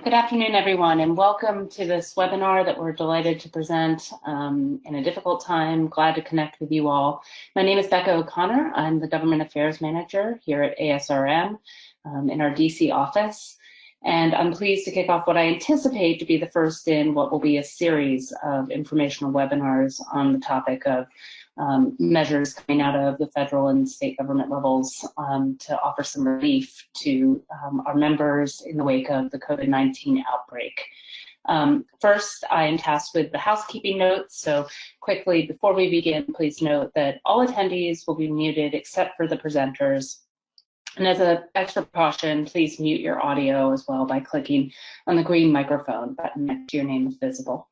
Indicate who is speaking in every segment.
Speaker 1: Good afternoon, everyone, and welcome to this webinar that we're delighted to present in a difficult time. Glad to connect with you all. My name is Becca O'Connor. I'm the Government Affairs Manager here at ASRM in our DC office. And I'm pleased to kick off what I anticipate to be the first in what will be a series of informational webinars on the topic of measures coming out of the federal and state government levels to offer some relief to our members in the wake of the COVID-19 outbreak. First, I am tasked with the housekeeping notes. So quickly, before we begin, please note that all attendees will be muted except for the presenters. And as an extra precaution, please mute your audio as well by clicking on the green microphone button next to your name if visible.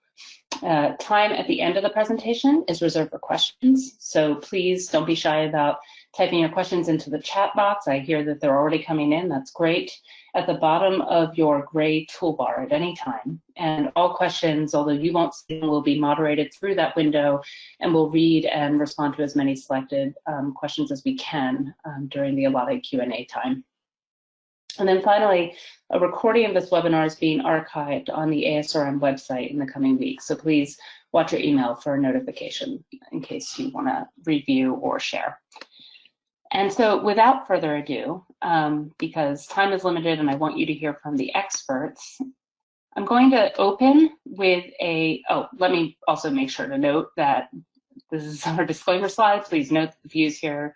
Speaker 1: Time at the end of the presentation is reserved for questions, so please don't be shy about typing your questions into the chat box. I hear that they're already coming in. That's great. At the bottom of your gray toolbar at any time, and all questions, although you won't see them, will be moderated through that window, and we'll read and respond to as many selected questions as we can during the allotted Q&A time. And then finally, a recording of this webinar is being archived on the ASRM website in the coming weeks. So please watch your email for a notification in case you want to review or share. And so without further ado, because time is limited and I want you to hear from the experts, I'm going to open with let me also make sure to note that this is our disclaimer slide. Please note that the views here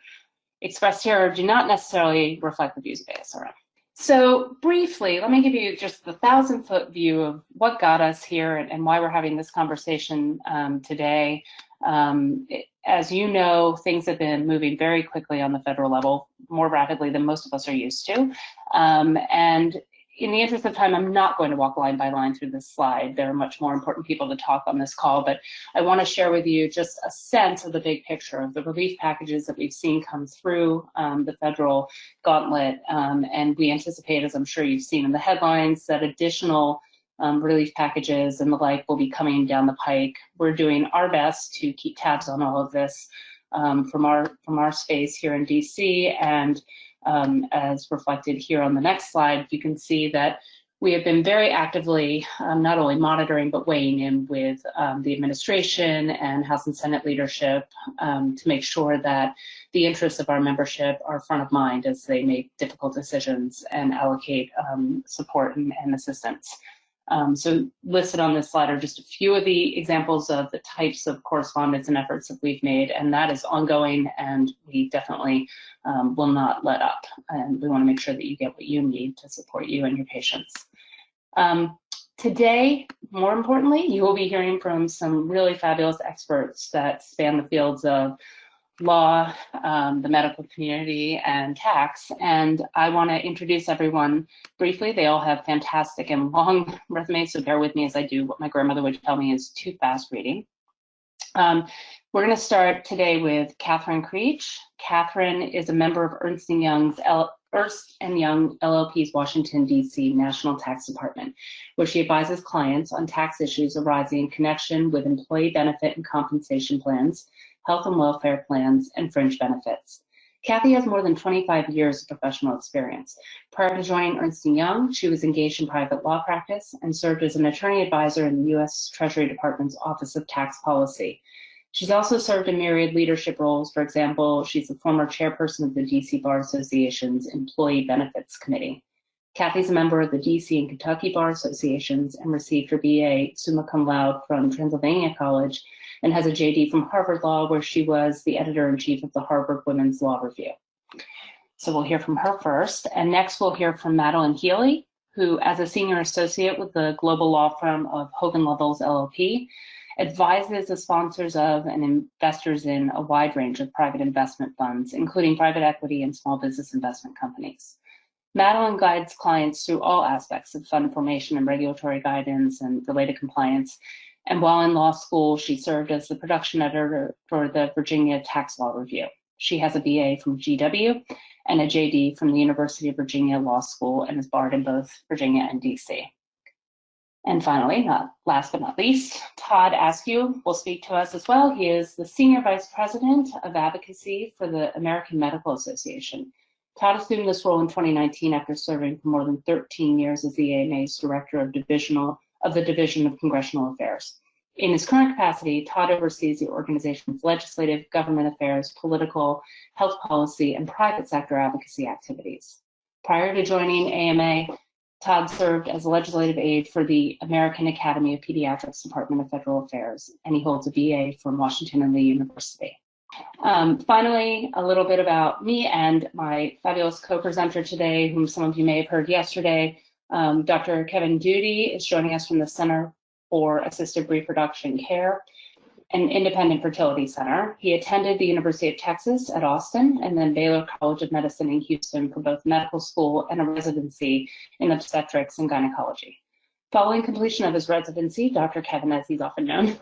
Speaker 1: expressed here do not necessarily reflect the views of ASRM. So briefly, let me give you just the 1,000-foot view of what got us here and why we're having this conversation today. As you know, things have been moving very quickly on the federal level, more rapidly than most of us are used to. And in the interest of time, I'm not going to walk line by line through this slide. There are much more important people to talk on this call, but I want to share with you just a sense of the big picture of the relief packages that we've seen come through the federal gauntlet. And we anticipate, as I'm sure you've seen in the headlines, that additional relief packages and the like will be coming down the pike. We're doing our best to keep tabs on all of this from our space here in DC, and as reflected here on the next slide, you can see that we have been very actively not only monitoring but weighing in with the administration and House and Senate leadership to make sure that the interests of our membership are front of mind as they make difficult decisions and allocate support and assistance. So listed on this slide are just a few of the examples of the types of correspondence and efforts that we've made, and that is ongoing, and we definitely will not let up. And we want to make sure that you get what you need to support you and your patients. Today, more importantly, you will be hearing from some really fabulous experts that span the fields of law, the medical community, and tax. And I want to introduce everyone briefly. They all have fantastic and long resumes, so bear with me as I do what my grandmother would tell me is too fast reading. We're going to start today with Catherine Creech. Catherine is a member of Ernst & Young LLP's Washington, D.C. National Tax Department, where she advises clients on tax issues arising in connection with employee benefit and compensation plans, health and welfare plans, and fringe benefits. Kathy has more than 25 years of professional experience. Prior to joining Ernst & Young, she was engaged in private law practice and served as an attorney advisor in the U.S. Treasury Department's Office of Tax Policy. She's also served in myriad leadership roles. For example, she's the former chairperson of the D.C. Bar Association's Employee Benefits Committee. Kathy's a member of the D.C. and Kentucky Bar Associations and received her BA summa cum laude from Transylvania College, and has a JD from Harvard Law, where she was the editor-in-chief of the Harvard Women's Law Review. So we'll hear from her first, and next we'll hear from Madelyn Healy, who, as a senior associate with the global law firm of Hogan Lovells LLP, advises the sponsors of and investors in a wide range of private investment funds, including private equity and small business investment companies. Madelyn guides clients through all aspects of fund formation and regulatory guidance and related compliance. And while in law school, she served as the production editor for the Virginia Tax Law Review. She has a BA from GW and a JD from the University of Virginia Law School and is barred in both Virginia and DC. And finally, last but not least, Todd Askew will speak to us as well. He is the Senior Vice President of Advocacy for the American Medical Association. Todd assumed this role in 2019 after serving for more than 13 years as the AMA's Director of the Division of Congressional Affairs. In his current capacity, Todd oversees the organization's legislative, government affairs, political, health policy, and private sector advocacy activities. Prior to joining AMA, Todd served as a legislative aide for the American Academy of Pediatrics Department of Federal Affairs, and he holds a BA from Washington and Lee University. Finally, a little bit about me and my fabulous co-presenter today, whom some of you may have heard yesterday. Dr. Kevin Doody is joining us from the Center for Assisted Reproduction Care, an independent fertility center. He attended the University of Texas at Austin and then Baylor College of Medicine in Houston for both medical school and a residency in obstetrics and gynecology. Following completion of his residency, Dr. Kevin, as he's often known,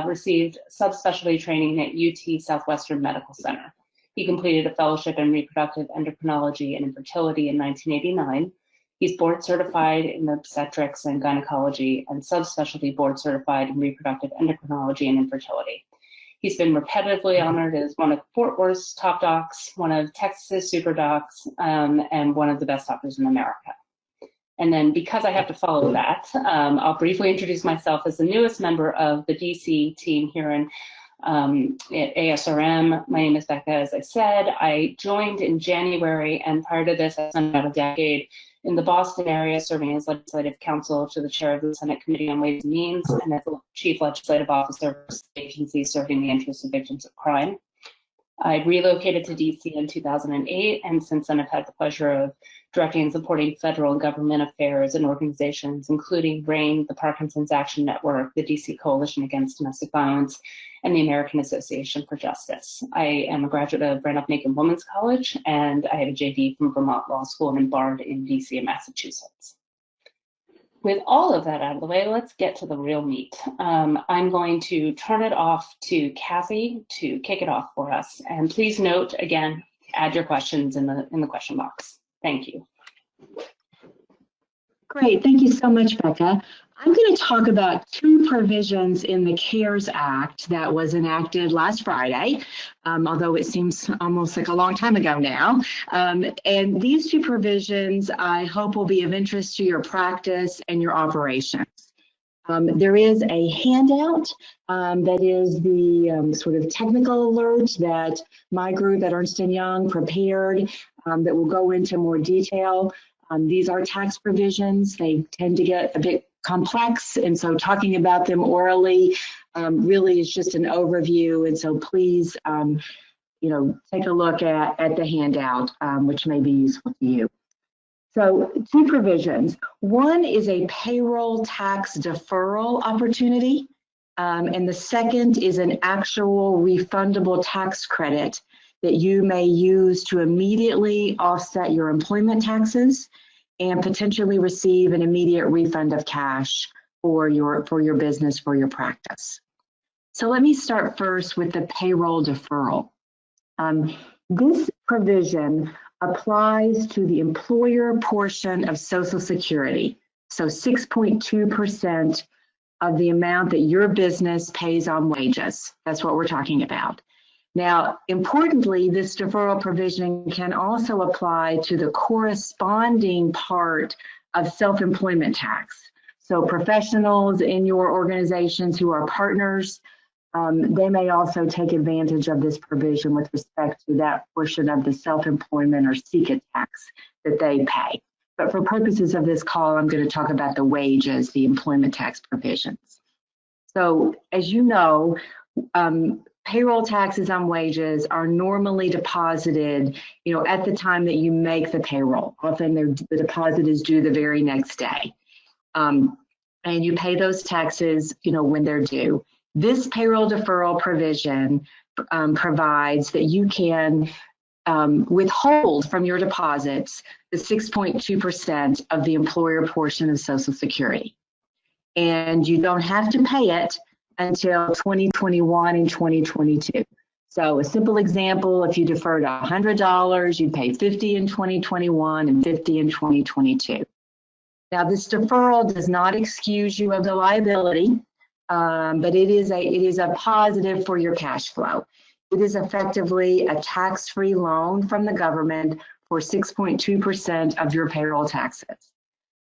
Speaker 1: received subspecialty training at UT Southwestern Medical Center. He completed a fellowship in reproductive endocrinology and infertility in 1989. He's board certified in obstetrics and gynecology and subspecialty board certified in reproductive endocrinology and infertility. He's been repetitively honored as one of Fort Worth's top docs, one of Texas's super docs, and one of the best doctors in America. And then because I have to follow that, I'll briefly introduce myself as the newest member of the DC team here at ASRM. My name is Becca, as I said. I joined in January, and prior to this, I spent about a decade in the Boston area serving as legislative counsel to the chair of the Senate Committee on Ways and Means and as the chief legislative officer for the agency serving the interests of victims of crime. I relocated to DC in 2008, and since then I've had the pleasure of directing and supporting federal government affairs and organizations, including RAIN, the Parkinson's Action Network, the DC Coalition Against Domestic Violence, and the American Association for Justice. I am a graduate of Randolph-Macon Women's College, and I have a JD from Vermont Law School and am barred in DC and Massachusetts. With all of that out of the way, let's get to the real meat. I'm going to turn it off to Kathy to kick it off for us. And please note, again, add your questions in the question box. Thank you.
Speaker 2: Great, thank you so much, Becca. I'm going to talk about two provisions in the CARES Act that was enacted last Friday, although it seems almost like a long time ago now. And these two provisions, I hope, will be of interest to your practice and your operations. There is a handout that is the sort of technical alert that my group at Ernst & Young prepared that will go into more detail. These are tax provisions. They tend to get a bit complex, and so talking about them orally really is just an overview. And so please, take a look at the handout, which may be useful to you. So two provisions. One is a payroll tax deferral opportunity, and the second is an actual refundable tax credit that you may use to immediately offset your employment taxes and potentially receive an immediate refund of cash for your business, for your practice. So let me start first with the payroll deferral. This provision applies to the employer portion of Social Security, so 6.2% of the amount that your business pays on wages. That's what we're talking about. Now, importantly, this deferral provision can also apply to the corresponding part of self-employment tax. So professionals in your organizations who are partners, they may also take advantage of this provision with respect to that portion of the self-employment or SECA tax that they pay. But for purposes of this call, I'm going to talk about the wages, the employment tax provisions. So as you know, payroll taxes on wages are normally deposited, at the time that you make the payroll. Often the deposit is due the very next day. And you pay those taxes, when they're due. This payroll deferral provision provides that you can withhold from your deposits the 6.2% of the employer portion of Social Security. And you don't have to pay it until 2021 and 2022. So a simple example, if you deferred $100, you'd pay $50 in 2021 and $50 in 2022. Now this deferral does not excuse you of the liability, but it is a positive for your cash flow. It is effectively a tax-free loan from the government for 6.2% of your payroll taxes.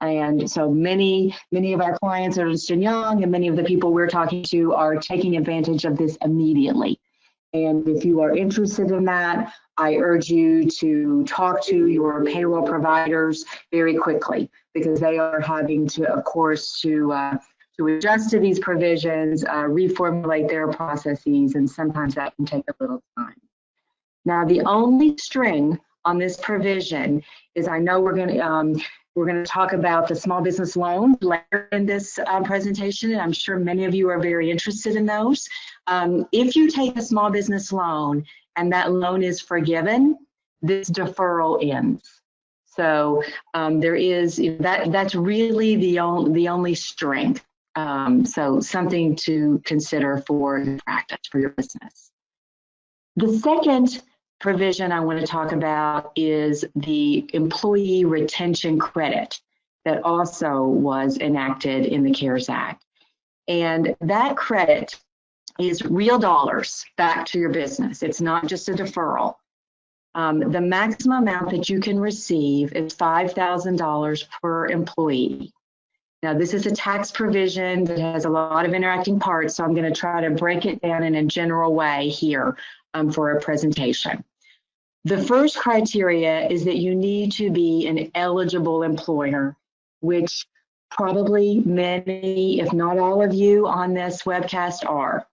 Speaker 2: And so many of our clients are Ernst & Young, and many of the people we're talking to are taking advantage of this immediately. And if you are interested in that, I urge you to talk to your payroll providers very quickly, because they are having to, of course, to adjust to these provisions, reformulate their processes, and sometimes that can take a little time. Now, the only string on this provision is, I know we're going to talk about the small business loan later in this presentation, and I'm sure many of you are very interested in those. If you take a small business loan and that loan is forgiven, this deferral ends. So there is that's really the only string. So something to consider for your practice, for your business. The second provision I want to talk about is the employee retention credit that also was enacted in the CARES Act. And that credit is real dollars back to your business. It's not just a deferral. The maximum amount that you can receive is $5,000 per employee. Now, this is a tax provision that has a lot of interacting parts, so I'm going to try to break it down in a general way here for a presentation. The first criteria is that you need to be an eligible employer, which probably many, if not all of you on this webcast are.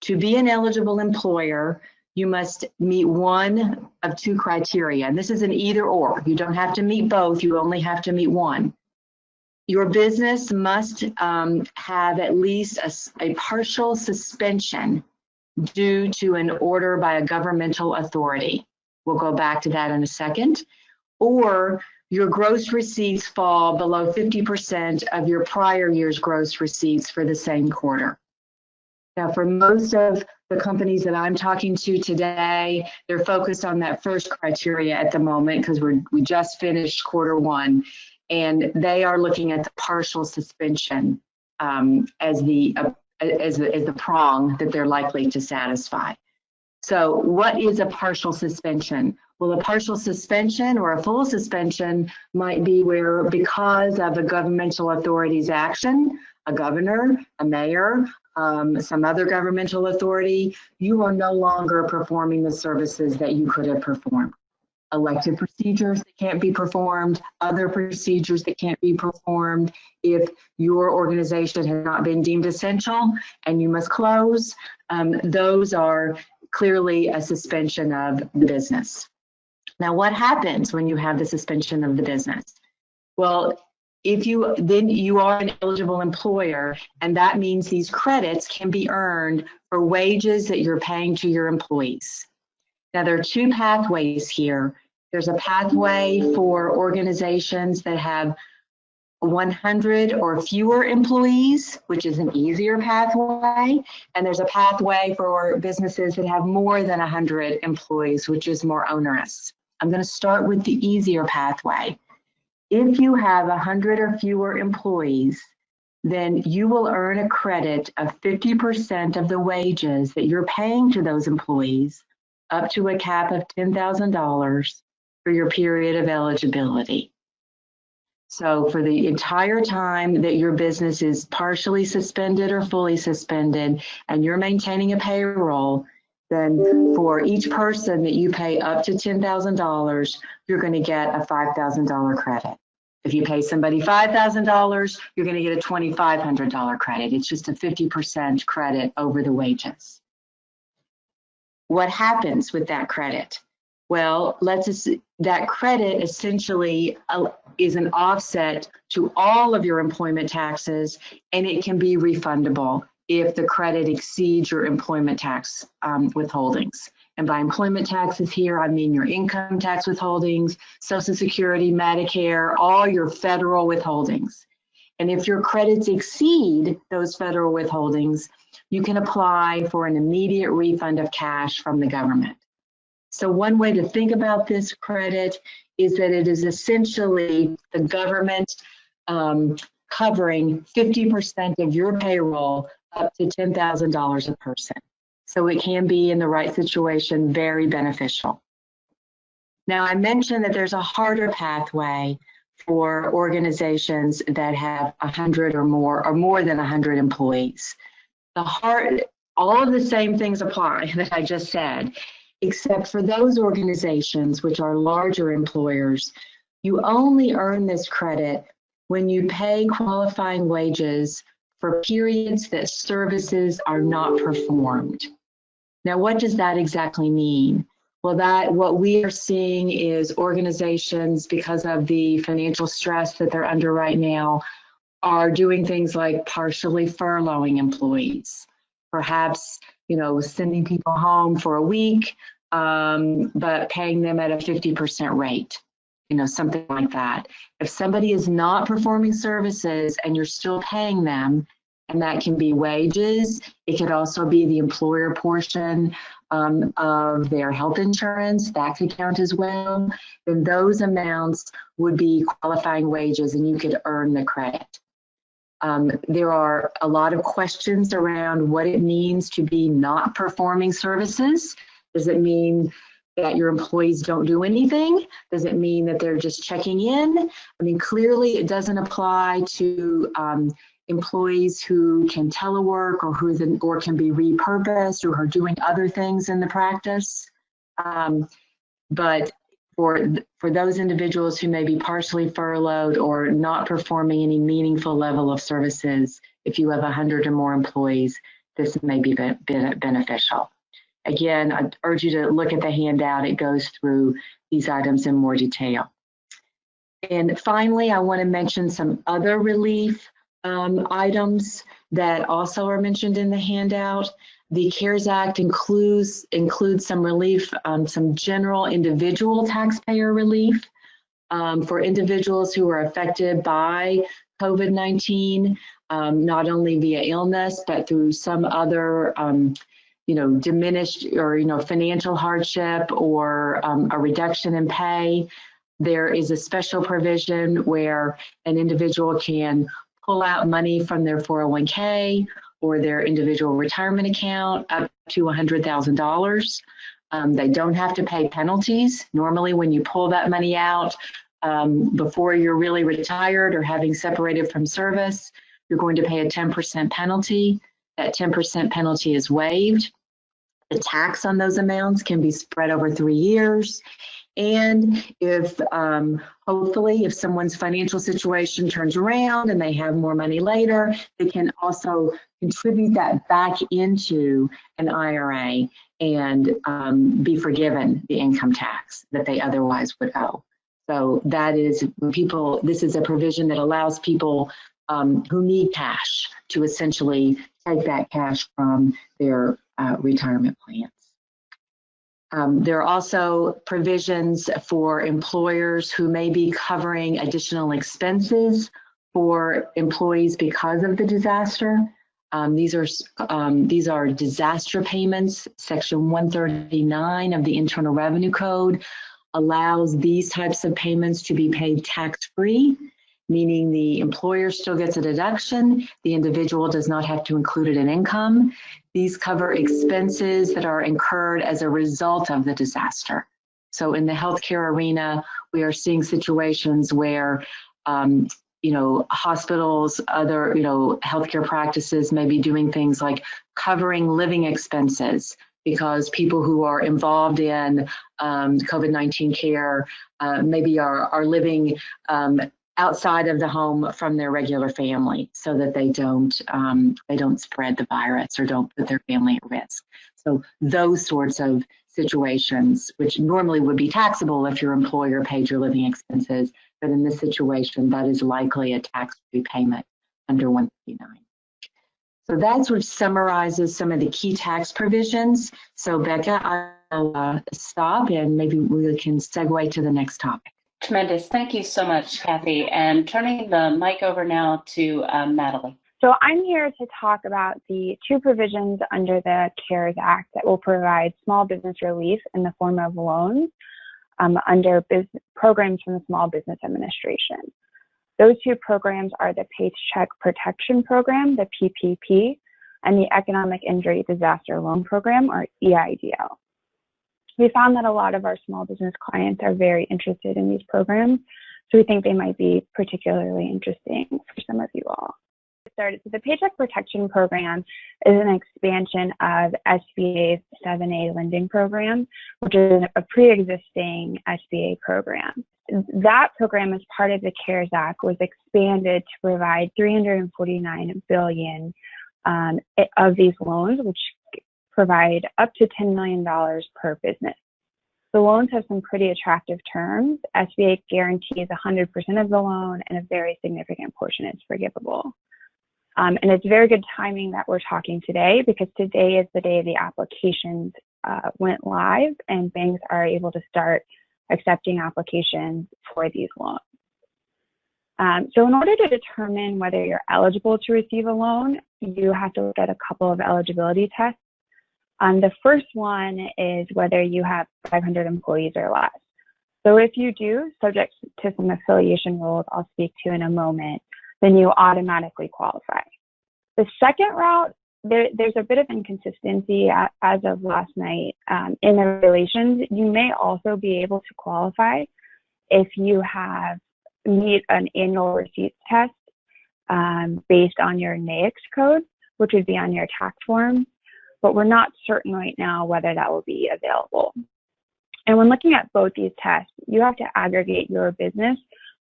Speaker 2: To be an eligible employer, you must meet one of two criteria, and this is an either or. You don't have to meet both, you only have to meet one. Your business must have at least a partial suspension due to an order by a governmental authority. We'll go back to that in a second. Or your gross receipts fall below 50% of your prior year's gross receipts for the same quarter. Now, for most of the companies that I'm talking to today, they're focused on that first criteria at the moment because we just finished quarter one, and they are looking at the partial suspension as the prong that they're likely to satisfy. So what is a partial suspension? Well, a partial suspension or a full suspension might be where, because of a governmental authority's action, a governor, a mayor, some other governmental authority, you are no longer performing the services that you could have performed. Elective procedures that can't be performed, other procedures that can't be performed. If your organization has not been deemed essential and you must close, those are clearly a suspension of the business. Now, what happens when you have the suspension of the business? Well, then you are an eligible employer, and that means these credits can be earned for wages that you're paying to your employees. Now, there are two pathways here. There's a pathway for organizations that have 100 or fewer employees, which is an easier pathway. And there's a pathway for businesses that have more than 100 employees, which is more onerous. I'm going to start with the easier pathway. If you have 100 or fewer employees, then you will earn a credit of 50% of the wages that you're paying to those employees, up to a cap of $10,000 for your period of eligibility. So for the entire time that your business is partially suspended or fully suspended and you're maintaining a payroll, then for each person that you pay up to $10,000, you're going to get a $5,000 credit. If you pay somebody $5,000, you're going to get a $2,500 credit. It's just a 50% credit over the wages. What happens with that credit? Well, that credit essentially is an offset to all of your employment taxes, and it can be refundable if the credit exceeds your employment tax withholdings. And by employment taxes here, I mean your income tax withholdings, Social Security, Medicare, all your federal withholdings. And if your credits exceed those federal withholdings, you can apply for an immediate refund of cash from the government. So one way to think about this credit is that it is essentially the government covering 50% of your payroll up to $10,000 a person. So it can be, in the right situation, very beneficial. Now, I mentioned that there's a harder pathway for organizations that have 100 or more than 100 employees. All of the same things apply that I just said, except for those organizations which are larger employers. You only earn this credit when you pay qualifying wages for periods that services are not performed. Now, what does that exactly mean? Well, what we are seeing is organizations, because of the financial stress that they're under right now, are doing things like partially furloughing employees, perhaps, sending people home for a week, but paying them at a 50% rate, something like that. If somebody is not performing services and you're still paying them, and that can be wages, it could also be the employer portion of their health insurance, that could count as well, then those amounts would be qualifying wages and you could earn the credit. There are a lot of questions around what it means to be not performing services. Does it mean that your employees don't do anything? Does it mean that they're just checking in? I mean, clearly it doesn't apply to employees who can telework or or can be repurposed or are doing other things in the practice. But for those individuals who may be partially furloughed or not performing any meaningful level of services, if you have 100 or more employees, this may be beneficial. Again, I urge you to look at the handout. It goes through these items in more detail. And finally, I want to mention some other relief items that also are mentioned in the handout. The CARES Act includes some relief, some general individual taxpayer relief for individuals who are affected by COVID-19, not only via illness, but through some other diminished or financial hardship or a reduction in pay. There is a special provision where an individual can pull out money from their 401k or their individual retirement account up to $100,000. They don't have to pay penalties. Normally, when you pull that money out before you're really retired or having separated from service, you're going to pay a 10% penalty. That 10% penalty is waived. The tax on those amounts can be spread over 3 years. And if hopefully if someone's financial situation turns around and they have more money later, they can also contribute that back into an IRA and be forgiven the income tax that they otherwise would owe. So that is this is a provision that allows people who need cash to essentially take that cash from their retirement plans. There are also provisions for employers who may be covering additional expenses for employees because of the disaster. These are disaster payments. Section 139 of the Internal Revenue Code allows these types of payments to be paid tax-free, meaning the employer still gets a deduction. The individual does not have to include it in income. These cover expenses that are incurred as a result of the disaster. So in the healthcare arena, we are seeing situations where, hospitals, other, healthcare practices may be doing things like covering living expenses because people who are involved in COVID-19 care maybe are living outside of the home from their regular family so that they don't spread the virus or don't put their family at risk. So those sorts of situations, which normally would be taxable if your employer paid your living expenses, but in this situation, that is likely a tax-free payment under 139. So that sort of summarizes some of the key tax provisions. So Becca, I'll stop and maybe we can segue to the next topic.
Speaker 1: Tremendous. Thank you so much, Kathy. And turning the mic over now to Madelyn.
Speaker 3: So I'm here to talk about the two provisions under the CARES Act that will provide small business relief in the form of loans under programs from the Small Business Administration. Those two programs are the Paycheck Protection Program, the PPP, and the Economic Injury Disaster Loan Program, or EIDL. We found that a lot of our small business clients are very interested in these programs, so we think they might be particularly interesting for some of you all. So the Paycheck Protection Program is an expansion of SBA's 7A lending program, which is a pre-existing SBA program. That program, as part of the CARES Act, was expanded to provide $349 billion of these loans, which provide up to $10 million per business. The loans have some pretty attractive terms. SBA guarantees 100% of the loan, and a very significant portion is forgivable. And it's very good timing that we're talking today, because today is the day the applications went live and banks are able to start accepting applications for these loans. So in order to determine whether you're eligible to receive a loan, you have to look at a couple of eligibility tests. The first one is whether you have 500 employees or less. So if you do, subject to some affiliation rules I'll speak to in a moment, then you automatically qualify. The second route, there's a bit of inconsistency as of last night in the regulations. You may also be able to qualify if you meet an annual receipts test based on your NAICS code, which would be on your tax form, but we're not certain right now whether that will be available. And when looking at both these tests, you have to aggregate your business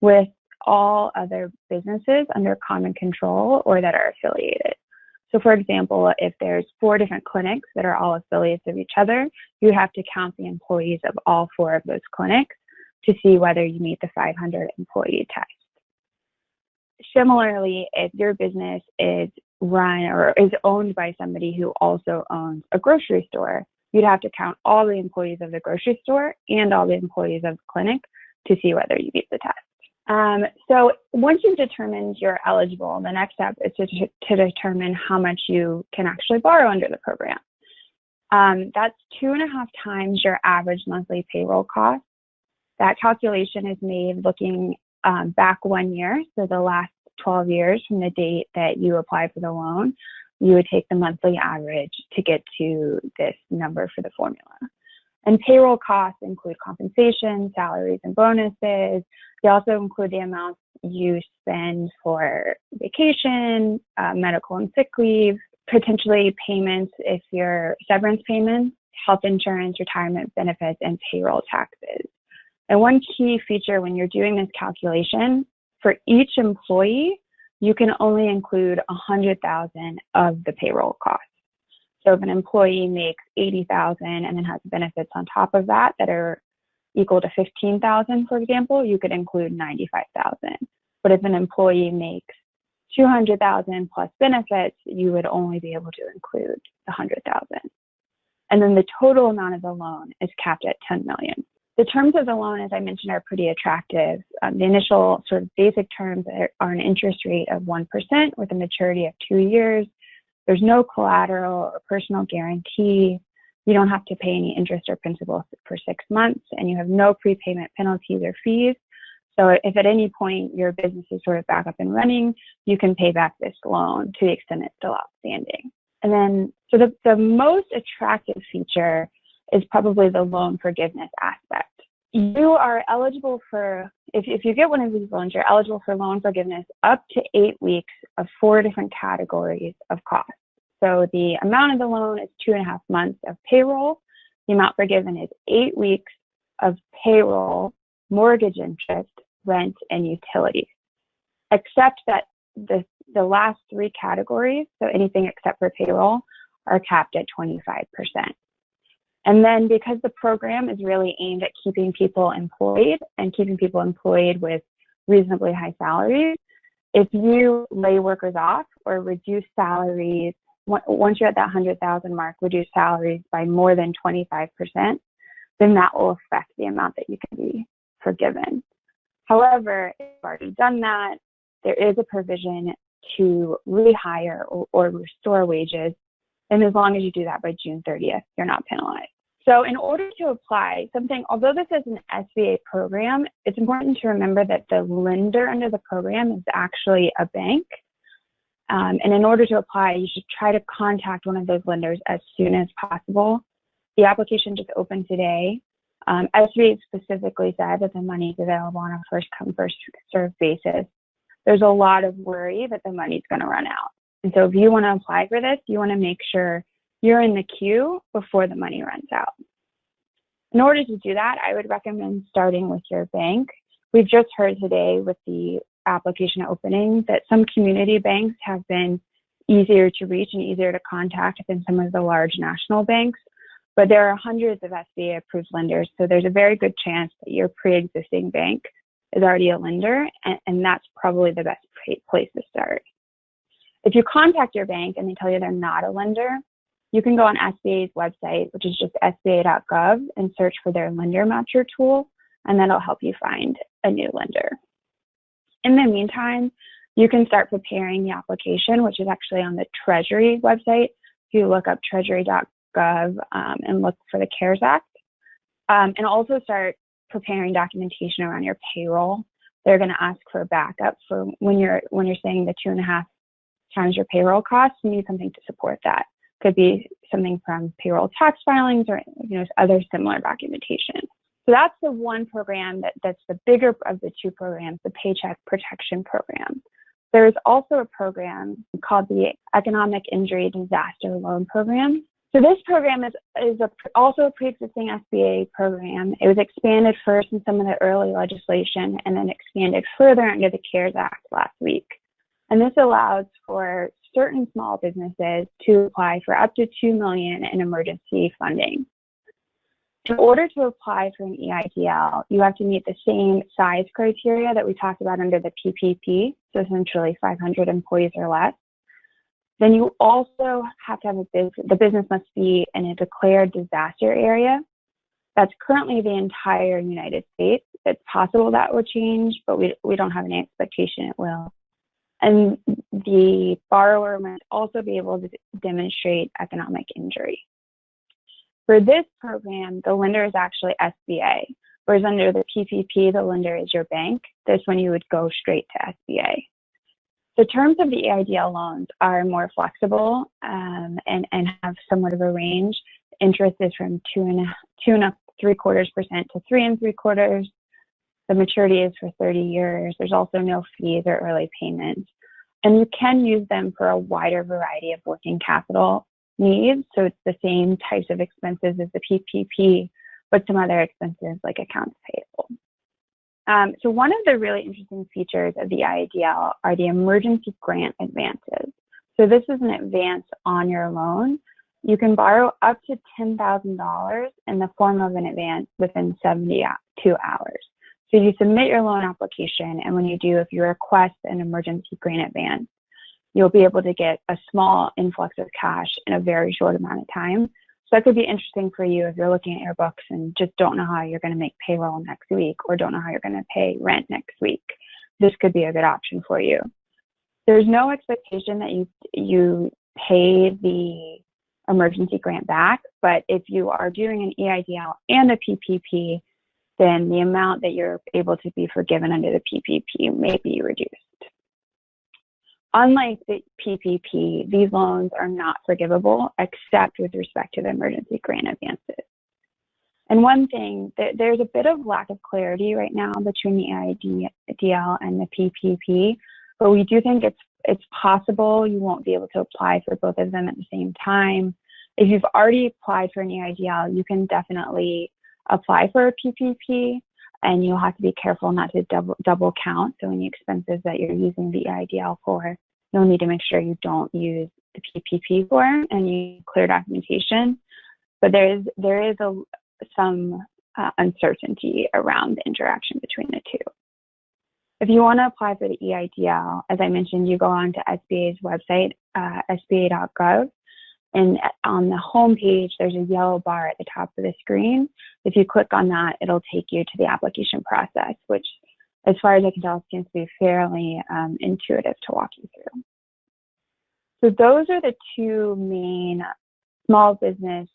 Speaker 3: with all other businesses under common control or that are affiliated. So for example, if there's 4 different clinics that are all affiliates of each other, you have to count the employees of all 4 of those clinics to see whether you meet the 500 employee test. Similarly, if your business is run or is owned by somebody who also owns a grocery store, you'd have to count all the employees of the grocery store and all the employees of the clinic to see whether you meet the test. So once you've determined you're eligible, the next step is to determine how much you can actually borrow under the program. That's 2.5 times your average monthly payroll cost. That calculation is made looking back 1 year, so the last 12 years from the date that you apply for the loan. You would take the monthly average to get to this number for the formula. And payroll costs include compensation, salaries, and bonuses. They also include the amounts you spend for vacation, medical and sick leave, potentially payments if you're severance payments, health insurance, retirement benefits, and payroll taxes. And one key feature when you're doing this calculation, for each employee, you can only include 100,000 of the payroll costs. So if an employee makes 80,000 and then has benefits on top of that are equal to 15,000, for example, you could include 95,000. But if an employee makes 200,000 plus benefits, you would only be able to include 100,000. And then the total amount of the loan is capped at 10 million. The terms of the loan, as I mentioned, are pretty attractive. The initial sort of basic terms are an interest rate of 1% with a maturity of 2 years. There's no collateral or personal guarantee. You don't have to pay any interest or principal for 6 months, and you have no prepayment penalties or fees. So if at any point your business is sort of back up and running, you can pay back this loan to the extent it's still outstanding. And then, so the most attractive feature is probably the loan forgiveness aspect. You are eligible for, if you get one of these loans, you're eligible for loan forgiveness up to 8 weeks of 4 different categories of costs. So the amount of the loan is 2.5 months of payroll. The amount forgiven is 8 weeks of payroll, mortgage interest, rent, and utilities. Except that the last 3 categories, so anything except for payroll, are capped at 25%. And then because the program is really aimed at keeping people employed and keeping people employed with reasonably high salaries, if you lay workers off or reduce salaries, once you're at that 100,000 mark, reduce salaries by more than 25%, then that will affect the amount that you can be forgiven. However, if you've already done that, there is a provision to rehire or restore wages. And as long as you do that by June 30th, you're not penalized. So in order to apply something, although this is an SBA program, it's important to remember that the lender under the program is actually a bank. And in order to apply, you should try to contact one of those lenders as soon as possible. The application just opened today. SBA specifically said that the money is available on a first-come, first-served basis. There's a lot of worry that the money's going to run out. And so if you want to apply for this, you want to make sure you're in the queue before the money runs out. In order to do that, I would recommend starting with your bank. We've just heard today with the application opening that some community banks have been easier to reach and easier to contact than some of the large national banks. But there are hundreds of SBA approved lenders, so there's a very good chance that your pre-existing bank is already a lender, and that's probably the best place to start. If you contact your bank and they tell you they're not a lender, you can go on SBA's website, which is just sba.gov, and search for their lender matcher tool, and that'll help you find a new lender. In the meantime, you can start preparing the application, which is actually on the Treasury website. If you look up treasury.gov and look for the CARES Act, and also start preparing documentation around your payroll. They're going to ask for a backup for when you're saying the 2.5 times your payroll costs. You need something to support that. Could be something from payroll tax filings or other similar documentation. So that's the one program that's the bigger of the two programs, the Paycheck Protection Program. There's also a program called the Economic Injury Disaster Loan Program. So this program is also a pre-existing SBA program. It was expanded first in some of the early legislation and then expanded further under the CARES Act last week. And this allows for certain small businesses to apply for up to $2 million in emergency funding. In order to apply for an EIDL, you have to meet the same size criteria that we talked about under the PPP, so essentially 500 employees or less. Then you also have to have the business must be in a declared disaster area. That's currently the entire United States. It's possible that will change, but we don't have any expectation it will. And the borrower must also be able to demonstrate economic injury. For this program, the lender is actually SBA, whereas under the PPP, the lender is your bank. This one you would go straight to SBA. The terms of the EIDL loans are more flexible and have somewhat of a range. Interest is from 2.75% to 3.75%. The maturity is for 30 years. There's also no fees or early payments. And you can use them for a wider variety of working capital needs. So it's the same types of expenses as the PPP, but some other expenses like accounts payable. So one of the really interesting features of the EIDL are the emergency grant advances. So this is an advance on your loan. You can borrow up to $10,000 in the form of an advance within 72 hours. So you submit your loan application, and when you do, if you request an emergency grant advance, you'll be able to get a small influx of cash in a very short amount of time. So that could be interesting for you if you're looking at your books and just don't know how you're going to make payroll next week or don't know how you're going to pay rent next week. This could be a good option for you. There's no expectation that you pay the emergency grant back, but if you are doing an EIDL and a PPP, then the amount that you're able to be forgiven under the PPP may be reduced. Unlike the PPP, these loans are not forgivable except with respect to the emergency grant advances. And one thing, there's a bit of lack of clarity right now between the EIDL and the PPP, but we do think it's possible you won't be able to apply for both of them at the same time. If you've already applied for an EIDL, you can definitely apply for a PPP, and you'll have to be careful not to double count. So any expenses that you're using the EIDL for, you'll need to make sure you don't use the PPP for, and you clear documentation. But there is some uncertainty around the interaction between the two. If you want to apply for the EIDL, as I mentioned, you go on to SBA's website, sba.gov. And on the home page, there's a yellow bar at the top of the screen. If you click on that, it'll take you to the application process, which, as far as I can tell, seems to be fairly intuitive to walk you through. So those are the two main small business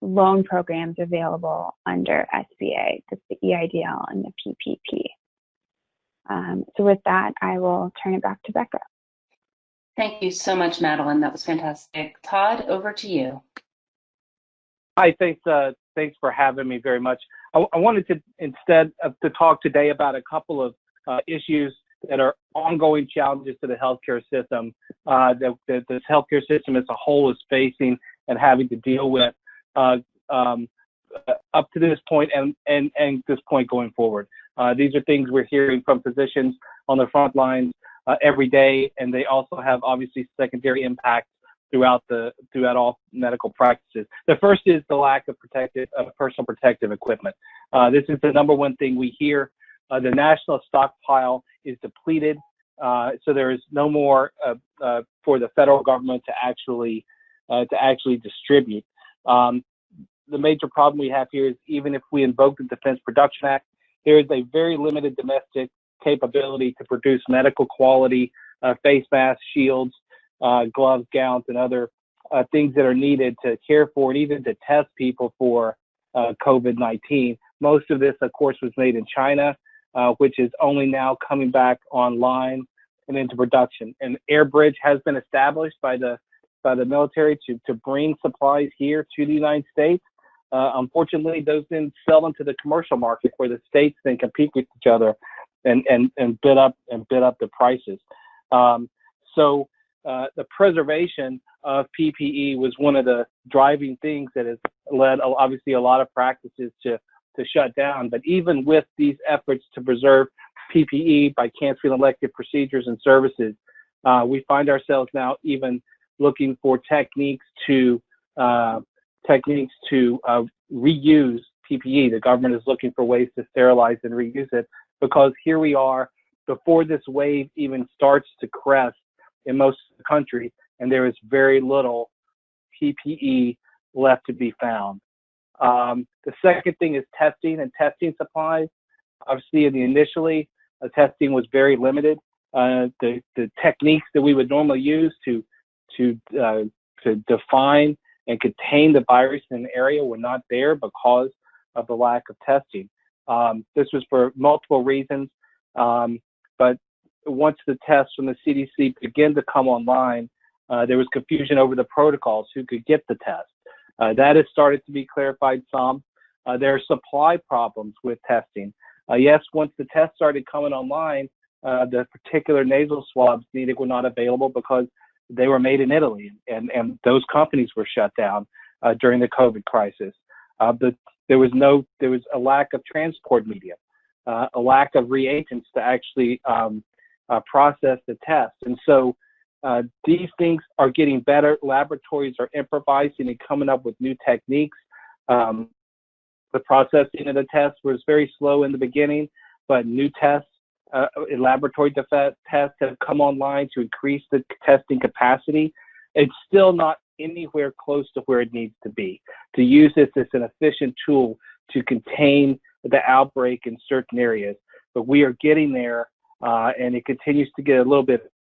Speaker 3: loan programs available under SBA, that's the EIDL and the PPP. So with that, I will turn it back to Becca.
Speaker 1: Thank you so much, Madelyn. That was fantastic. Todd, over to you.
Speaker 4: Hi, thanks for having me very much. I wanted to, instead of to talk today about a couple of issues that are ongoing challenges to the healthcare system that this healthcare system as a whole is facing and having to deal with up to this point and this point going forward. These are things we're hearing from physicians on the front lines every day, and they also have obviously secondary impacts throughout all medical practices. The first is the lack of personal protective equipment. This is the number one thing we hear. The national stockpile is depleted, so there is no more for the federal government to actually distribute. The major problem we have here is even if we invoke the Defense Production Act, there is a very limited domestic capability to produce medical quality face masks, shields, gloves, gowns, and other things that are needed to care for and even to test people for COVID-19. Most of this, of course, was made in China, which is only now coming back online and into production. An air bridge has been established by the military to bring supplies here to the United States. Unfortunately, those then sell into the commercial market where the states then compete with each other and bid up the prices. So the preservation of PPE was one of the driving things that has led obviously a lot of practices to shut down. But even with these efforts to preserve PPE by canceling elective procedures and services, we find ourselves now even looking for techniques to reuse PPE. The government is looking for ways to sterilize and reuse it, because here we are before this wave even starts to crest in most of the country, and there is very little PPE left to be found. The second thing is testing and testing supplies. Obviously, initially, testing was very limited. The techniques that we would normally use to define and contain the virus in an area were not there because of the lack of testing. This was for multiple reasons, but once the tests from the CDC began to come online, there was confusion over the protocols, who could get the test. That has started to be clarified some. There are supply problems with testing. Yes, once the tests started coming online, the particular nasal swabs needed were not available because they were made in Italy, and those companies were shut down during the COVID crisis. There was a lack of transport media, a lack of reagents to actually process the test. And so these things are getting better. Laboratories are improvising and coming up with new techniques. The processing of the tests was very slow in the beginning, but new tests, laboratory tests have come online to increase the testing capacity. It's still not anywhere close to where it needs to be. To use this as an efficient tool to contain the outbreak in certain areas, but we are getting there, and it continues to get a little bit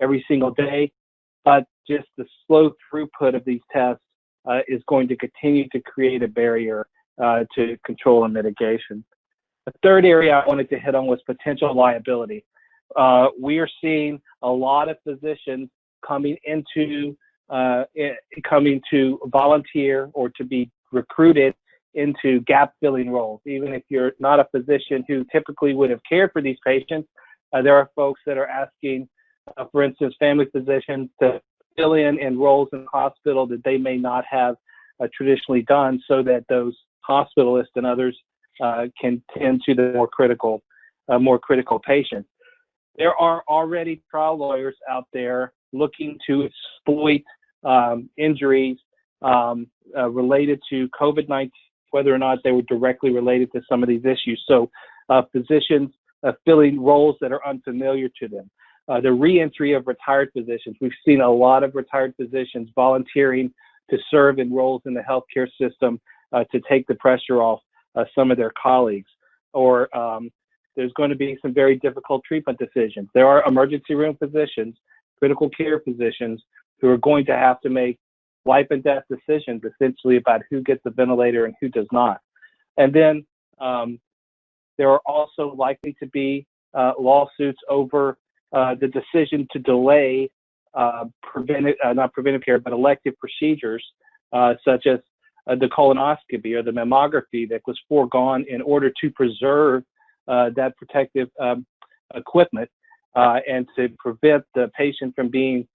Speaker 4: every single day, but just the slow throughput of these tests is going to continue to create a barrier to control and mitigation. The third area I wanted to hit on was potential liability. We are seeing a lot of physicians coming to volunteer or to be recruited into gap filling roles. Even if you're not a physician who typically would have cared for these patients, there are folks that are asking, for instance, family physicians to fill in roles in the hospital that they may not have traditionally done, so that those hospitalists and others can tend to the more critical patients. There are already trial lawyers out there looking to exploit injuries related to COVID-19, whether or not they were directly related to some of these issues. So physicians filling roles that are unfamiliar to them. The reentry of retired physicians. We've seen a lot of retired physicians volunteering to serve in roles in the healthcare system to take the pressure off some of their colleagues. Or there's going to be some very difficult treatment decisions. There are emergency room physicians, critical care physicians, who are going to have to make life and death decisions essentially about who gets the ventilator and who does not. And then there are also likely to be lawsuits over the decision to delay not preventive care, but elective procedures, such as the colonoscopy or the mammography that was foregone in order to preserve that protective equipment and to prevent the patient from being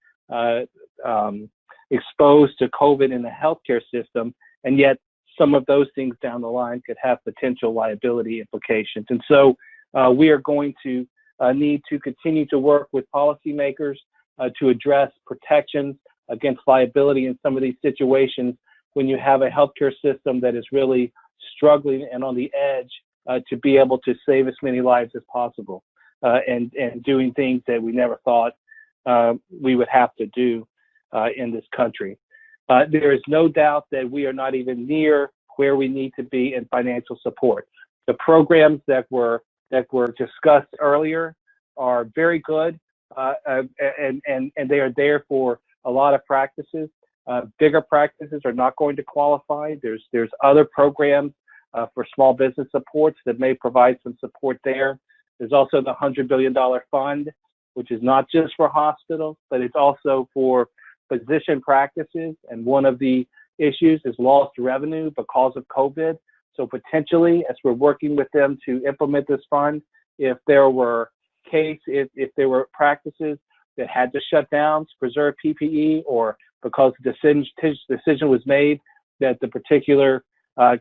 Speaker 4: exposed to COVID in the healthcare system. And yet some of those things down the line could have potential liability implications. And so we are going to need to continue to work with policymakers to address protections against liability in some of these situations when you have a healthcare system that is really struggling and on the edge to be able to save as many lives as possible and doing things that we never thought we would have to do in this country. There is no doubt that we are not even near where we need to be in financial support. The programs that were discussed earlier are very good, and they are there for a lot of practices. Bigger practices are not going to qualify. There's other programs for small business supports that may provide some support there. There's also the $100 billion fund, which is not just for hospitals, but it's also for physician practices. And one of the issues is lost revenue because of COVID. So potentially, as we're working with them to implement this fund, if there were if there were practices that had to shut down to preserve PPE, or because the decision was made that the particular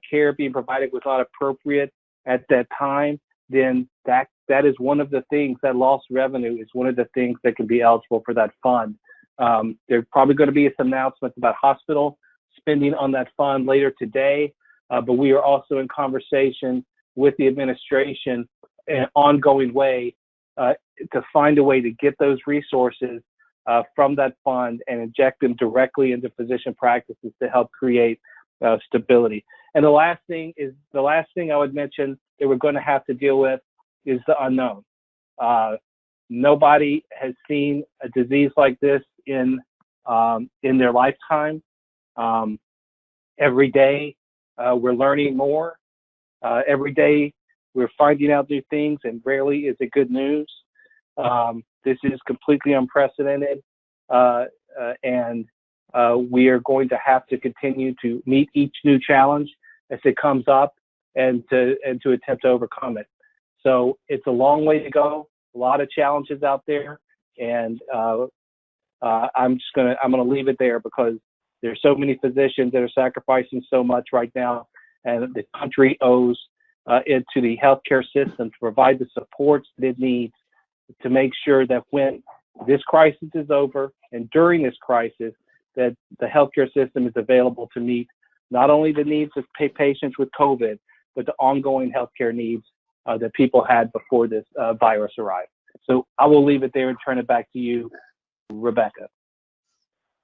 Speaker 4: care being provided was not appropriate at that time, then that is one of the things, that lost revenue is one of the things that can be eligible for that fund. There's probably going to be some announcements about hospital spending on that fund later today, but we are also in conversation with the administration in an ongoing way to find a way to get those resources from that fund and inject them directly into physician practices to help create stability. And the last thing I would mention that we're going to have to deal with is the unknown. Nobody has seen a disease like this in their lifetime. Every day we're learning more. Every day we're finding out new things, and rarely is it good news. This is completely unprecedented, and we are going to have to continue to meet each new challenge as it comes up and to attempt to overcome it. So it's a long way to go, a lot of challenges out there, and I'm gonna leave it there because there's so many physicians that are sacrificing so much right now, and the country owes it to the healthcare system to provide the supports that it needs to make sure that when this crisis is over and during this crisis, that the healthcare system is available to meet not only the needs of patients with COVID, but the ongoing healthcare needs that people had before this virus arrived. So I will leave it there and turn it back to you, Rebecca.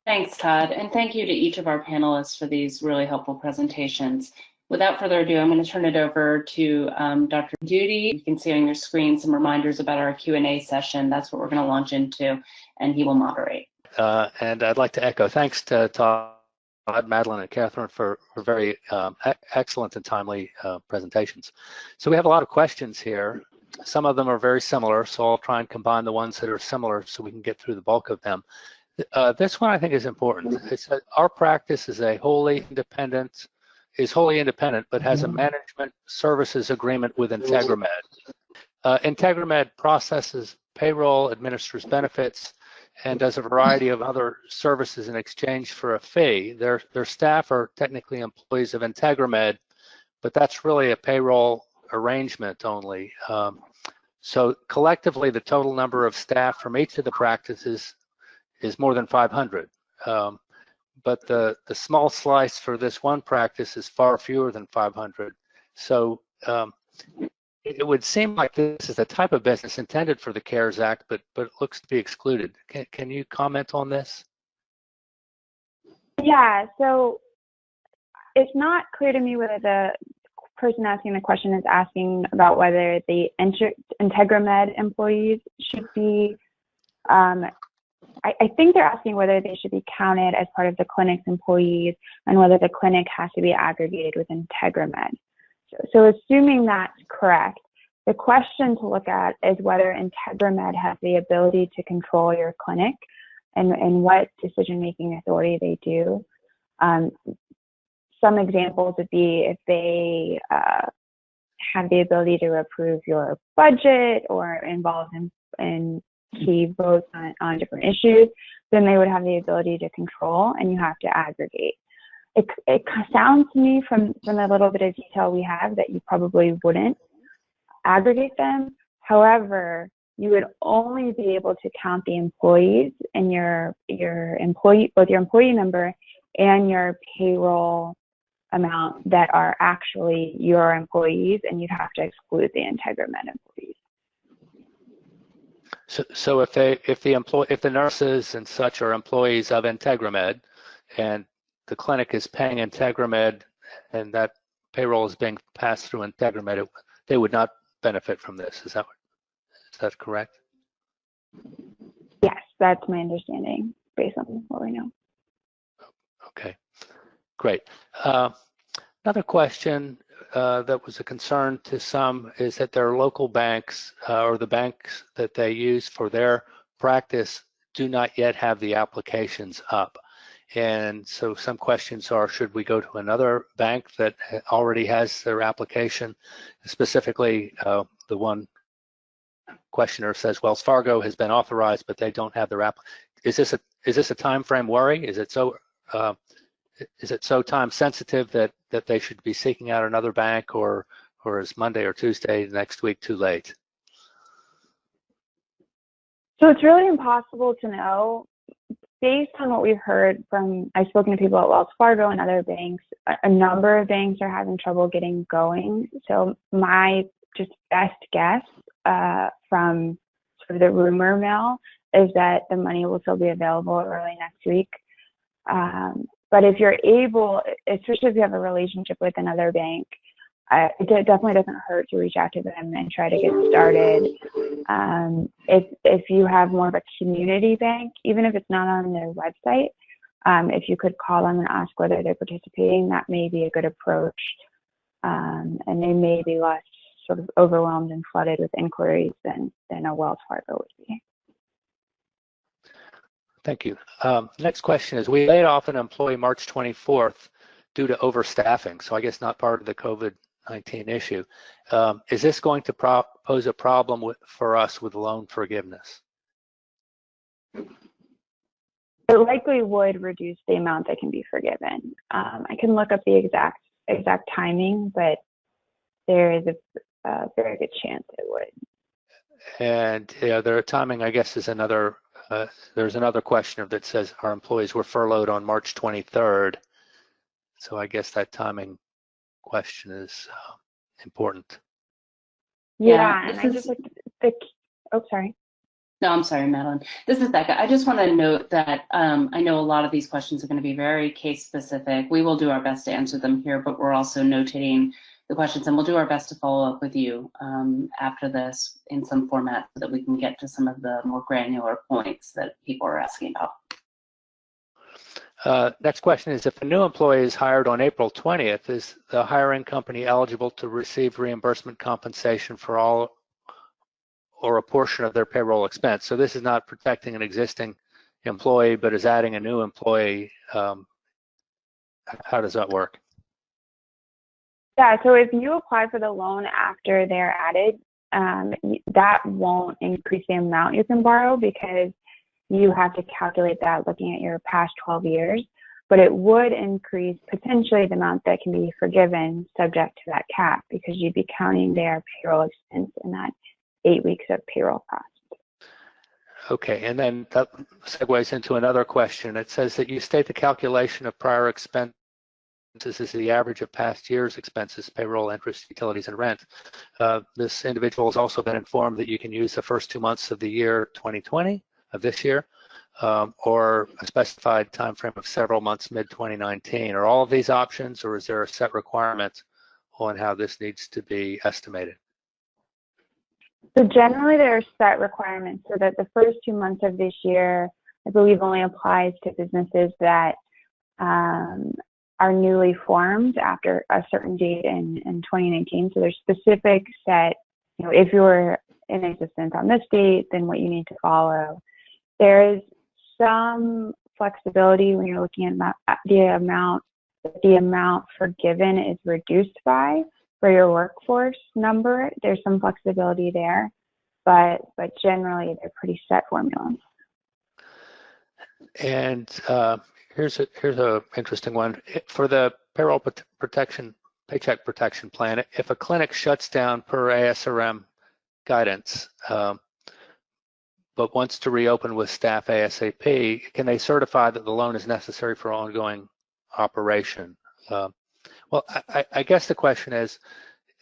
Speaker 1: Thanks, Todd, and thank you to each of our panelists for these really helpful presentations. Without further ado, I'm going to turn it over to Dr. Doody. You can see on your screen some reminders about our Q&A session. That's what we're going to launch into, and he will moderate.
Speaker 5: And I'd like to echo thanks to Todd, Madelyn, and Catherine for very excellent and timely presentations. So we have a lot of questions here. Some of them are very similar, so I'll try and combine the ones that are similar so we can get through the bulk of them. This one I think is important. It's that our practice is wholly independent, but has a management services agreement with Integramed. Integramed processes payroll, administers benefits, and does a variety of other services in exchange for a fee. Their staff are technically employees of Integramed, but that's really a payroll arrangement only. So collectively, the total number of staff from each of the practices is more than 500. But the small slice for this one practice is far fewer than 500. So it would seem like this is the type of business intended for the CARES Act, but it looks to be excluded. Can you comment on this?
Speaker 3: Yeah, so it's not clear to me whether the person asking the question is asking about whether the Integramed employees should be, I think they're asking whether they should be counted as part of the clinic's employees and whether the clinic has to be aggregated with Integramed. So assuming that's correct, the question to look at is whether Integramed has the ability to control your clinic and what decision-making authority they do. some examples would be if they have the ability to approve your budget or involved in key votes on different issues, then they would have the ability to control, and you have to aggregate. It sounds to me from the little bit of detail we have that you probably wouldn't aggregate them. However, you would only be able to count the employees and both your employee number and your payroll amount that are actually your employees, and you'd have to exclude the IntegraMed employees.
Speaker 5: So if the nurses and such are employees of IntegraMed, and the clinic is paying IntegraMed, and that payroll is being passed through IntegraMed, they would not benefit from this. Is that correct?
Speaker 3: Yes, that's my understanding based on what we know.
Speaker 5: Okay, great. Another question that was a concern to some is that their local banks or the banks that they use for their practice do not yet have the applications up. And so some questions are, should we go to another bank that already has their application? Specifically, the one questioner says Wells Fargo has been authorized, but they don't have their app. Is this a time frame worry? Is it so time sensitive that they should be seeking out another bank, or is Monday or Tuesday next week too late?
Speaker 3: So it's really impossible to know. Based on what we've heard from, I've spoken to people at Wells Fargo and other banks, a number of banks are having trouble getting going. So my just best guess from sort of the rumor mill is that the money will still be available early next week. But if you're able, especially if you have a relationship with another bank, it definitely doesn't hurt to reach out to them and try to get started. If you have more of a community bank, even if it's not on their website, if you could call them and ask whether they're participating, that may be a good approach. And they may be less sort of overwhelmed and flooded with inquiries than a Wells Fargo would be.
Speaker 5: Thank you. Next question is, we laid off an employee March 24th due to overstaffing, so I guess not part of the COVID-19 issue. Is this going to pose a problem for us with loan forgiveness?
Speaker 3: It likely would reduce the amount that can be forgiven. I can look up the exact timing, but there is a very good chance it would.
Speaker 5: And their timing, I guess, is another. There's another questioner that says our employees were furloughed on March 23rd. So I guess that timing question is important.
Speaker 3: Yeah, and I just looked at oh, sorry.
Speaker 1: No, I'm sorry, Madelyn. This is Becca. I just want to note that I know a lot of these questions are going to be very case specific. We will do our best to answer them here, but we're also notating the questions, and we'll do our best to follow up with you after this in some format so that we can get to some of the more granular points that people are asking about.
Speaker 5: Next question is, if a new employee is hired on April 20th, is the hiring company eligible to receive reimbursement compensation for all or a portion of their payroll expense? So this is not protecting an existing employee, but is adding a new employee. How does that work?
Speaker 3: Yeah, so if you apply for the loan after they're added, that won't increase the amount you can borrow because you have to calculate that looking at your past 12 years, but it would increase potentially the amount that can be forgiven subject to that cap because you'd be counting their payroll expense in that 8 weeks of payroll costs.
Speaker 5: Okay, and then that segues into another question. It says that you state the calculation of prior expenses is the average of past year's expenses, payroll, interest, utilities, and rent. This individual has also been informed that you can use the first 2 months of the year 2020 of this year, or a specified time frame of several months mid-2019. Are all of these options, or is there a set requirement on how this needs to be estimated?
Speaker 3: So generally there are set requirements so that the first 2 months of this year, I believe, only applies to businesses that are newly formed after a certain date in 2019. So there's specific set, if you were in existence on this date, then what you need to follow. There is some flexibility when you're looking at the amount that the amount forgiven is reduced by for your workforce number. There's some flexibility there, but generally they're pretty set formulas.
Speaker 5: And here's a interesting one for the payroll protection, paycheck protection plan. If a clinic shuts down per ASRM guidance, but wants to reopen with staff ASAP, can they certify that the loan is necessary for ongoing operation? Well, I guess the question is,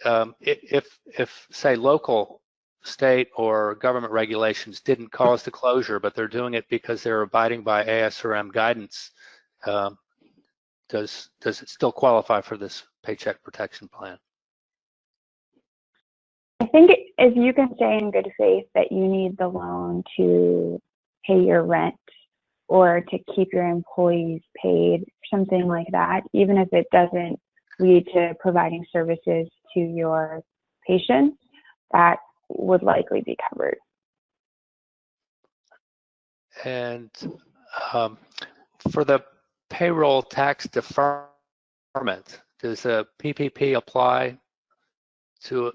Speaker 5: if say local, state, or government regulations didn't cause the closure, but they're doing it because they're abiding by ASRM guidance, does it still qualify for this paycheck protection plan?
Speaker 3: I think if you can say in good faith that you need the loan to pay your rent or to keep your employees paid, something like that, even if it doesn't lead to providing services to your patients, that would likely be covered.
Speaker 5: And for the payroll tax deferment, does a PPP apply to,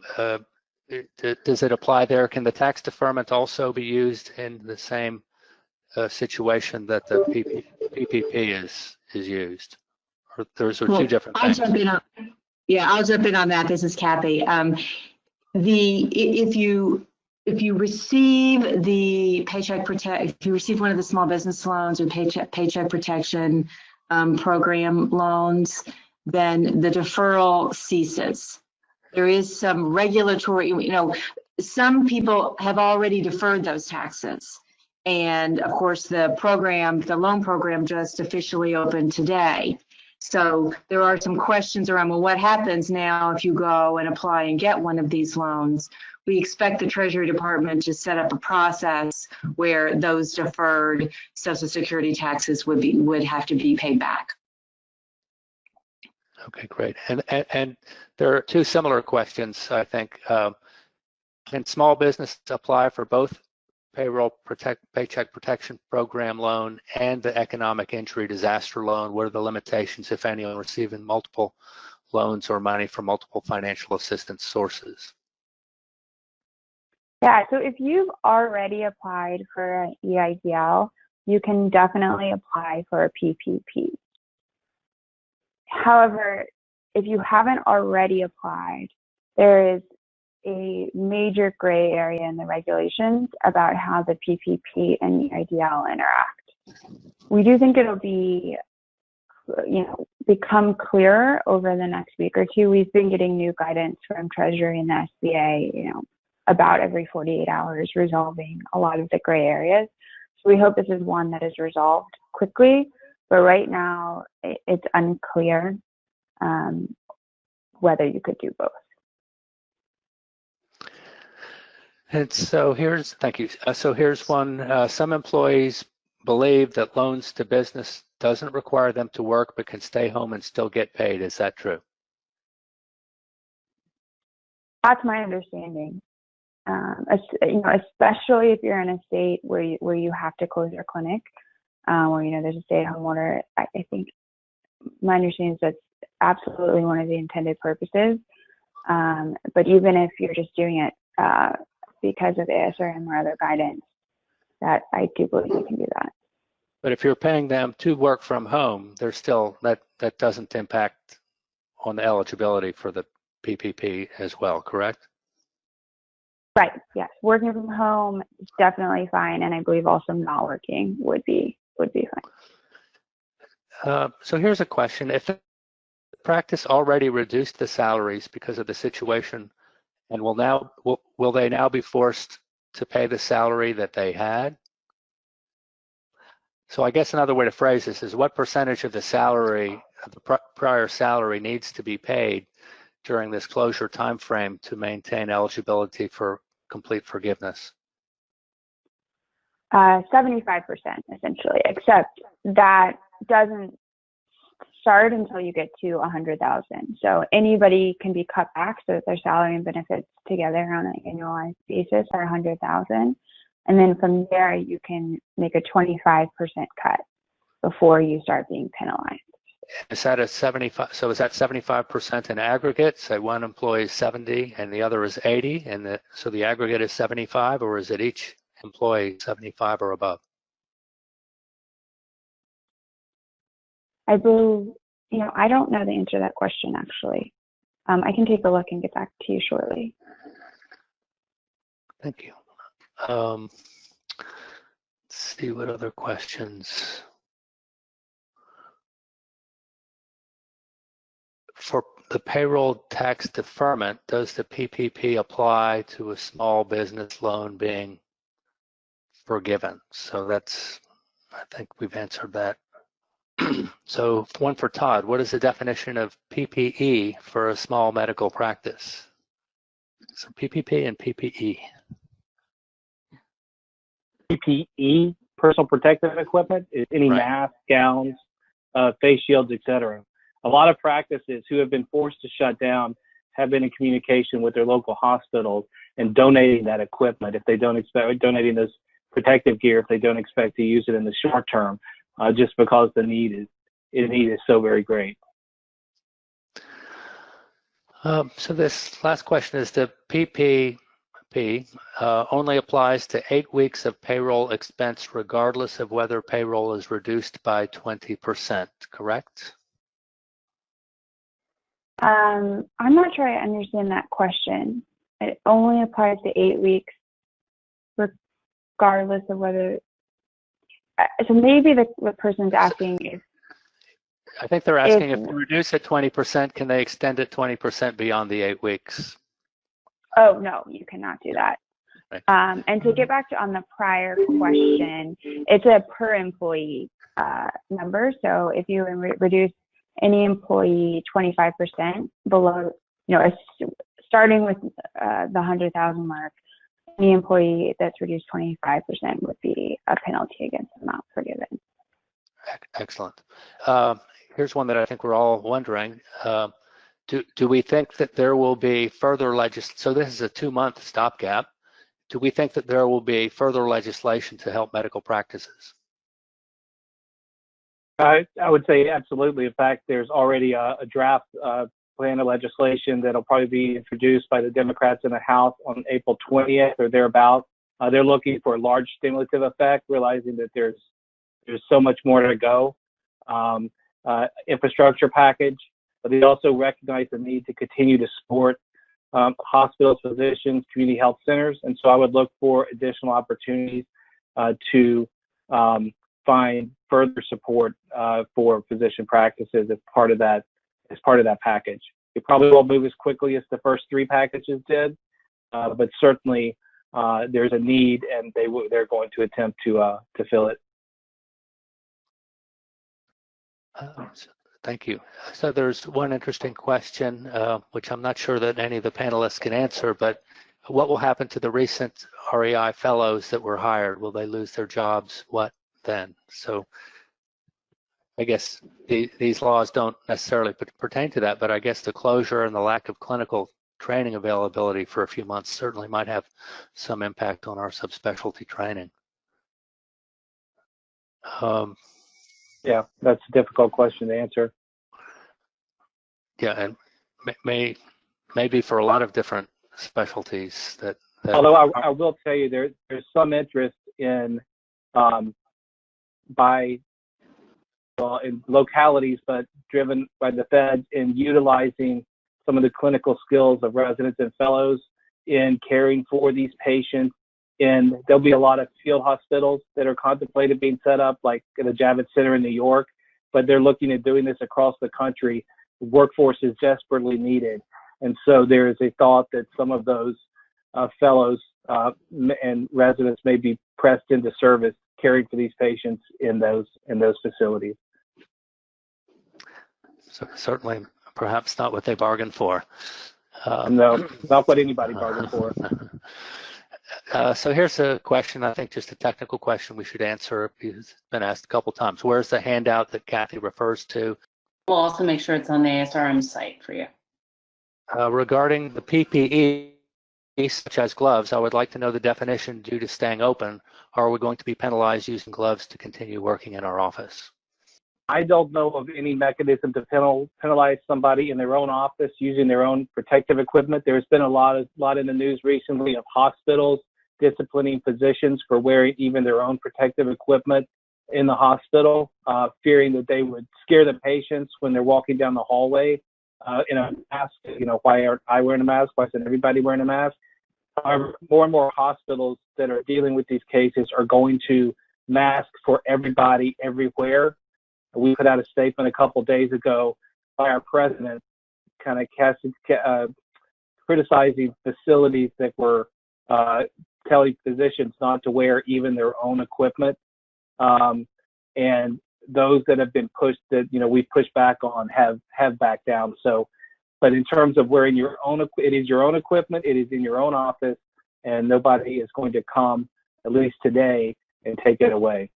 Speaker 5: does it apply there? Can the tax deferment also be used in the same situation that the PPP is used? Or those are two different things?
Speaker 2: I'll jump in on that. This is Kathy. If you receive the if you receive one of the small business loans or paycheck protection program loans, then the deferral ceases. There is some regulatory, some people have already deferred those taxes. And of course, the loan program just officially opened today. So there are some questions around, well, what happens now if you go and apply and get one of these loans? We expect the Treasury Department to set up a process where those deferred Social Security taxes would have to be paid back.
Speaker 5: Okay, great. And there are two similar questions, I think. Can small business apply for both paycheck protection program loan and the economic injury disaster loan? What are the limitations, if any, on receiving multiple loans or money from multiple financial assistance sources?
Speaker 3: Yeah, so if you've already applied for an EIDL, you can definitely apply for a PPP. However, if you haven't already applied, there is a major gray area in the regulations about how the PPP and the EIDL interact. We do think it'll be, become clearer over the next week or two. We've been getting new guidance from Treasury and the SBA, about every 48 hours, resolving a lot of the gray areas. So we hope this is one that is resolved quickly, but right now it's unclear whether you could do both.
Speaker 5: And so thank you. So here's one. Some employees believe that loans to business doesn't require them to work, but can stay home and still get paid. Is that true?
Speaker 3: That's my understanding. Especially if you're in a state where you have to close your clinic, where there's a stay-at-home order. I think my understanding is that's absolutely one of the intended purposes. But even if you're just doing it because of ASRM or other guidance, that I do believe you can do that.
Speaker 5: But if you're paying them to work from home, there's still that doesn't impact on the eligibility for the PPP as well, correct?
Speaker 3: Right. Yes. Working from home is definitely fine, and I believe also not working would be fine.
Speaker 5: So here's a question: if the practice already reduced the salaries because of the situation, and will they now be forced to pay the salary that they had? So I guess another way to phrase this is, what percentage of the salary, of the prior salary, needs to be paid during this closure time frame to maintain eligibility for complete forgiveness?
Speaker 3: 75% essentially, except that doesn't start until you get to 100,000. So anybody can be cut back so that their salary and benefits together on an annualized basis are 100,000. And then from there, you can make a 25% cut before you start being penalized.
Speaker 5: Is that a 75? So is that 75% in aggregate? Say one employee is 70 and the other is 80, and so the aggregate is 75, or is it each employee 75 or above?
Speaker 3: I believe, I don't know the answer to that question actually. I can take a look and get back to you shortly.
Speaker 5: Thank you. Let's see what other questions. For the payroll tax deferment, does the PPP apply to a small business loan being forgiven? So that's, I think we've answered that. So one for Todd, what is the definition of PPE for a small medical practice? So PPP and PPE.
Speaker 4: PPE, personal protective equipment, is any masks, gowns, face shields, etc. A lot of practices who have been forced to shut down have been in communication with their local hospitals and donating that equipment if they don't expect, donating this protective gear if they don't expect to use it in the short term, just because the need is so very great.
Speaker 5: So this last question is the PPP only applies to 8 weeks of payroll expense regardless of whether payroll is reduced by 20%, correct?
Speaker 3: I'm not sure I understand that question. It only applies to 8 weeks regardless of whether, so maybe the person's asking is,
Speaker 5: I think they're asking if they reduce it 20%, can they extend it 20% beyond the 8 weeks?
Speaker 3: Oh, no, you cannot do that.
Speaker 5: Right.
Speaker 3: And to get back to on the prior question, it's a per employee number. So if you reduce any employee 25% below, starting with the 100,000 mark, any employee that's reduced 25% would be a penalty against the amount forgiven.
Speaker 5: Excellent. Here's one that I think we're all wondering. Do we think that there will be further so this is a 2-month stopgap. Do we think that there will be further legislation to help medical practices?
Speaker 4: I would say absolutely. In fact, there's already a draft plan of legislation that'll probably be introduced by the Democrats in the House on April 20th or thereabouts. They're looking for a large stimulative effect, realizing that there's so much more to go. Infrastructure package, but they also recognize the need to continue to support hospitals, physicians, community health centers, and so I would look for additional opportunities to find further support for physician practices as part of that package. It probably won't move as quickly as the first 3 packages did, but certainly there's a need, and they're going to attempt to fill it.
Speaker 5: Thank you. So there's one interesting question, which I'm not sure that any of the panelists can answer, but what will happen to the recent REI fellows that were hired? Will they lose their jobs? What then? So I guess these laws don't necessarily pertain to that, but I guess the closure and the lack of clinical training availability for a few months certainly might have some impact on our subspecialty training.
Speaker 4: Yeah, that's a difficult question to answer.
Speaker 5: Yeah, and maybe for a lot of different specialties that
Speaker 4: although I will tell you there's some interest in in localities, but driven by the feds in utilizing some of the clinical skills of residents and fellows in caring for these patients. And there'll be a lot of field hospitals that are contemplated being set up, like at the Javits Center in New York, but they're looking at doing this across the country. The workforce is desperately needed. And so there is a thought that some of those fellows and residents may be pressed into service caring for these patients in those facilities.
Speaker 5: So certainly, perhaps not what they bargained for.
Speaker 4: No, not what anybody bargained for.
Speaker 5: So here's a question, I think just a technical question we should answer. It's been asked a couple times. Where's the handout that Kathy refers to?
Speaker 1: We'll also make sure it's on the ASRM site for you.
Speaker 5: Regarding the PPE, such as gloves, I would like to know the definition due to staying open. Are we going to be penalized using gloves to continue working in our office?
Speaker 4: I don't know of any mechanism to penalize somebody in their own office using their own protective equipment. There's been a lot in the news recently of hospitals disciplining physicians for wearing even their own protective equipment in the hospital, fearing that they would scare the patients when they're walking down the hallway in a mask. You know, why aren't I wearing a mask? Why isn't everybody wearing a mask? However, more and more hospitals that are dealing with these cases are going to mask for everybody everywhere. We put out a statement a couple days ago by our president, kind of criticizing facilities that were telling physicians not to wear even their own equipment. And those that have been pushed, that, you know, we pushed back on, have backed down. So, but in terms of wearing your own, it is your own equipment, it is in your own office, and nobody is going to come, at least today, and take it away.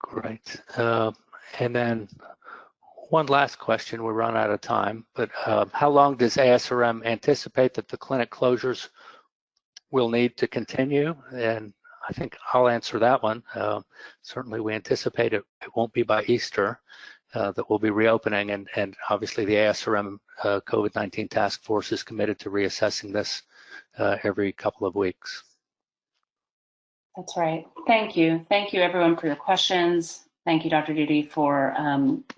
Speaker 5: Great. And then one last question, we run out of time, but how long does ASRM anticipate that the clinic closures will need to continue? And I think I'll answer that one. Certainly we anticipate it won't be by Easter that we'll be reopening, and obviously the ASRM COVID-19 task force is committed to reassessing this every couple of weeks.
Speaker 1: That's right. Thank you. Thank you, everyone, for your questions. Thank you, Dr. Doody, for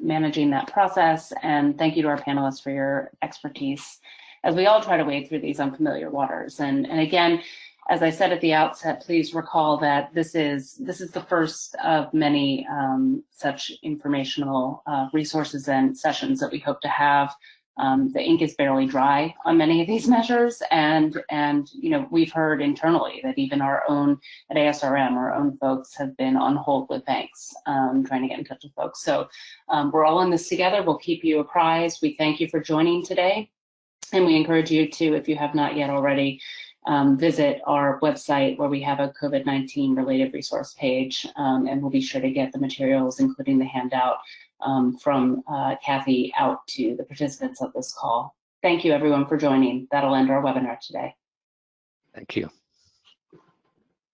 Speaker 1: managing that process. And thank you to our panelists for your expertise as we all try to wade through these unfamiliar waters. And again, as I said at the outset, please recall that this is the first of many such informational resources and sessions that we hope to have. The ink is barely dry on many of these measures, and you know, we've heard internally that even our own at ASRM, our own folks have been on hold with banks trying to get in touch with folks. So we're all in this together. We'll keep you apprised. We thank you for joining today, and we encourage you to, if you have not yet already, visit our website where we have a COVID-19 related resource page, and we'll be sure to get the materials, including the handout from Kathy, out to the participants of this call. Thank you, everyone, for joining. That'll end our webinar today.
Speaker 5: Thank you.